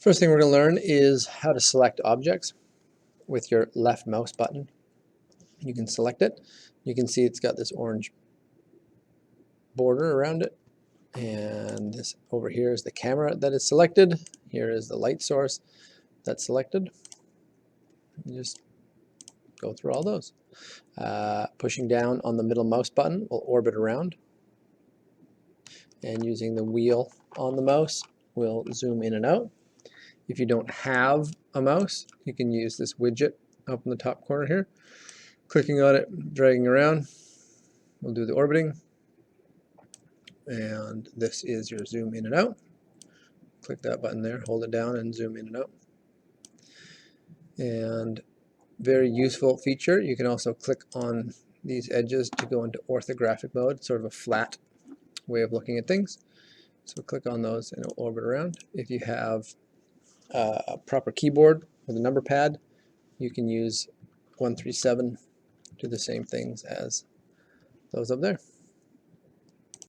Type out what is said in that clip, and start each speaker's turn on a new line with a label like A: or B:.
A: First thing we're going to learn is how to select objects with your left mouse button. You can select it. You can see it's got this orange border around it, and this over here is the camera that is selected. Here is the light source that's selected. You just go through all those. Pushing down on the middle mouse button will orbit around, and using the wheel on the mouse will zoom in and out. If you don't have a mouse, you can use this widget up in the top corner here. Clicking on it, dragging around, we'll do the orbiting. And this is your zoom in and out. Click that button there, hold it down and zoom in and out. And very useful feature, you can also click on these edges to go into orthographic mode, sort of a flat way of looking at things. So click on those and it'll orbit around. If you have a proper keyboard with a number pad, you can use 137, do the same things as those up there.